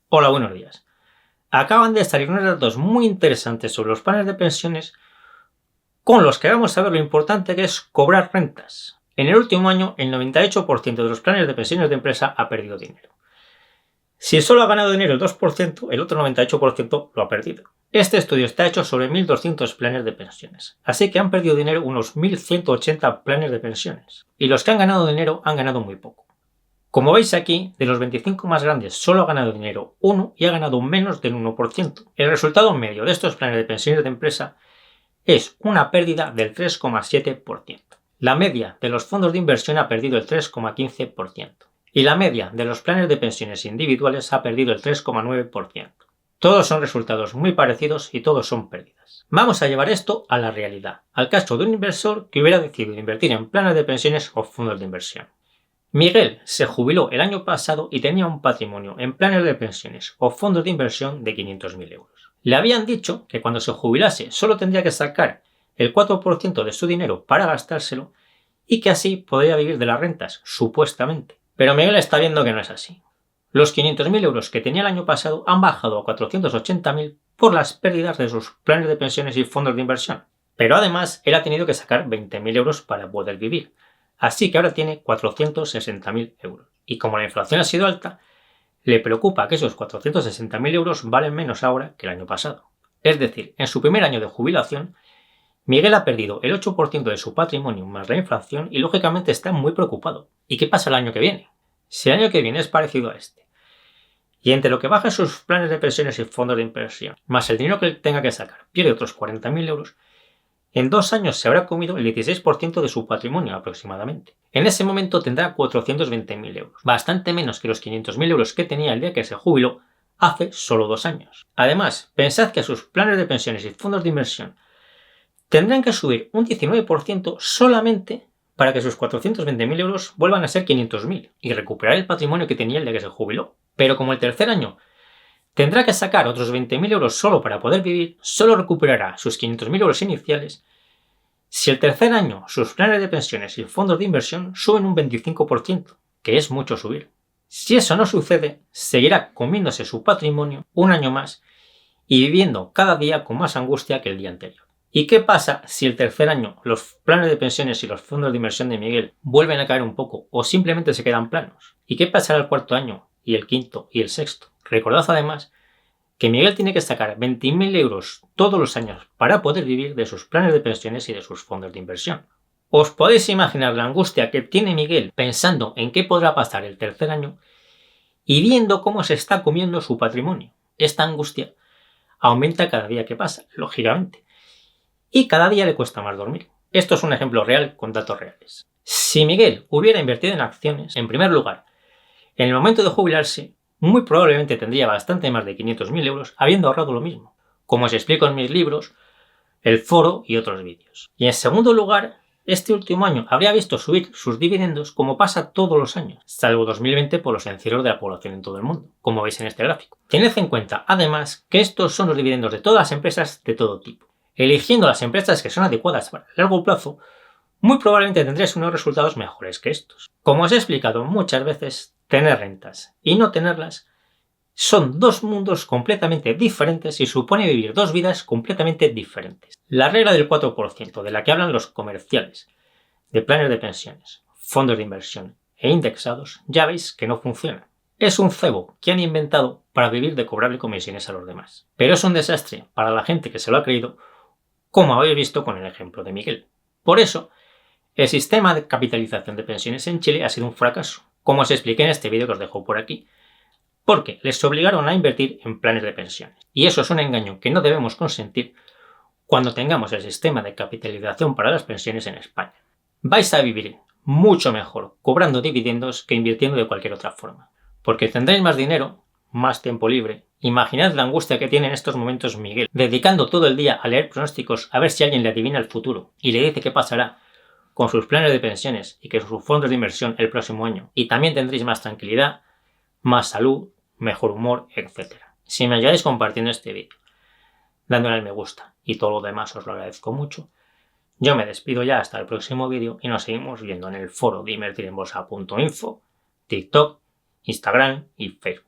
Hola, buenos días. Acaban de salir unos datos muy interesantes sobre los planes de pensiones con los que vamos a ver lo importante que es cobrar rentas. En el último año, el 98% de los planes de pensiones de empresa ha perdido dinero. Si solo ha ganado dinero el 2%, el otro 98% lo ha perdido. Este estudio está hecho sobre 1.200 planes de pensiones, así que han perdido dinero unos 1.180 planes de pensiones. Y los que han ganado dinero han ganado muy poco. Como veis aquí, de los 25 más grandes solo ha ganado dinero uno y ha ganado menos del 1%. El resultado medio de estos planes de pensiones de empresa es una pérdida del 3,7%. La media de los fondos de inversión ha perdido el 3,15%. Y la media de los planes de pensiones individuales ha perdido el 3,9%. Todos son resultados muy parecidos y todos son pérdidas. Vamos a llevar esto a la realidad, al caso de un inversor que hubiera decidido invertir en planes de pensiones o fondos de inversión. Miguel se jubiló el año pasado y tenía un patrimonio en planes de pensiones o fondos de inversión de 500.000 euros. Le habían dicho que cuando se jubilase solo tendría que sacar el 4% de su dinero para gastárselo y que así podría vivir de las rentas, supuestamente. Pero Miguel está viendo que no es así. Los 500.000 euros que tenía el año pasado han bajado a 480.000 por las pérdidas de sus planes de pensiones y fondos de inversión. Pero además él ha tenido que sacar 20.000 euros para poder vivir. Así que ahora tiene 460.000 euros. Y como la inflación ha sido alta, le preocupa que esos 460.000 euros valen menos ahora que el año pasado. Es decir, en su primer año de jubilación, Miguel ha perdido el 8% de su patrimonio más la inflación y lógicamente está muy preocupado. ¿Y qué pasa el año que viene? Si el año que viene es parecido a este, y entre lo que baja sus planes de pensiones y fondos de inversión, más el dinero que él tenga que sacar, pierde otros 40.000 euros, en 2 años se habrá comido el 16% de su patrimonio aproximadamente. En ese momento tendrá 420.000 euros, bastante menos que los 500.000 euros que tenía el día que se jubiló hace solo 2 años. Además, pensad que sus planes de pensiones y fondos de inversión tendrán que subir un 19% solamente para que sus 420.000 euros vuelvan a ser 500.000 y recuperar el patrimonio que tenía el día que se jubiló. Pero como el tercer año tendrá que sacar otros 20.000 euros solo para poder vivir, solo recuperará sus 500.000 euros iniciales si el tercer año sus planes de pensiones y fondos de inversión suben un 25%, que es mucho subir. Si eso no sucede, seguirá comiéndose su patrimonio un año más y viviendo cada día con más angustia que el día anterior. ¿Y qué pasa si el tercer año los planes de pensiones y los fondos de inversión de Miguel vuelven a caer un poco o simplemente se quedan planos? ¿Y qué pasará el cuarto año y el quinto y el sexto? Recordad además que Miguel tiene que sacar 20.000 euros todos los años para poder vivir de sus planes de pensiones y de sus fondos de inversión. ¿Os podéis imaginar la angustia que tiene Miguel pensando en qué podrá pasar el tercer año y viendo cómo se está comiendo su patrimonio? Esta angustia aumenta cada día que pasa, lógicamente, y cada día le cuesta más dormir. Esto es un ejemplo real con datos reales. Si Miguel hubiera invertido en acciones, en primer lugar, en el momento de jubilarse, muy probablemente tendría bastante más de 500.000 euros habiendo ahorrado lo mismo, como os explico en mis libros, el foro y otros vídeos. Y en segundo lugar, este último año habría visto subir sus dividendos como pasa todos los años, salvo 2020 por los encierros de la población en todo el mundo, como veis en este gráfico. Tened en cuenta, además, que estos son los dividendos de todas las empresas de todo tipo. Eligiendo las empresas que son adecuadas para el largo plazo, muy probablemente tendréis unos resultados mejores que estos. Como os he explicado muchas veces, tener rentas y no tenerlas son dos mundos completamente diferentes y supone vivir dos vidas completamente diferentes. La regla del 4% de la que hablan los comerciales de planes de pensiones, fondos de inversión e indexados, ya veis que no funciona. Es un cebo que han inventado para vivir de cobrarle comisiones a los demás. Pero es un desastre para la gente que se lo ha creído, como habéis visto con el ejemplo de Miguel. Por eso, el sistema de capitalización de pensiones en Chile ha sido un fracaso, como os expliqué en este vídeo que os dejo por aquí, porque les obligaron a invertir en planes de pensiones. Y eso es un engaño que no debemos consentir cuando tengamos el sistema de capitalización para las pensiones en España. Vais a vivir mucho mejor cobrando dividendos que invirtiendo de cualquier otra forma, porque tendréis más dinero, más tiempo libre. Imaginad la angustia que tiene en estos momentos Miguel, dedicando todo el día a leer pronósticos a ver si alguien le adivina el futuro y le dice qué pasará con sus planes de pensiones y que sus fondos de inversión el próximo año. Y también tendréis más tranquilidad, más salud, mejor humor, etc. Si me ayudáis compartiendo este vídeo, dándole al me gusta y todo lo demás os lo agradezco mucho. Yo me despido ya hasta el próximo vídeo y nos seguimos viendo en el foro de invertirenbolsa.info, TikTok, Instagram y Facebook.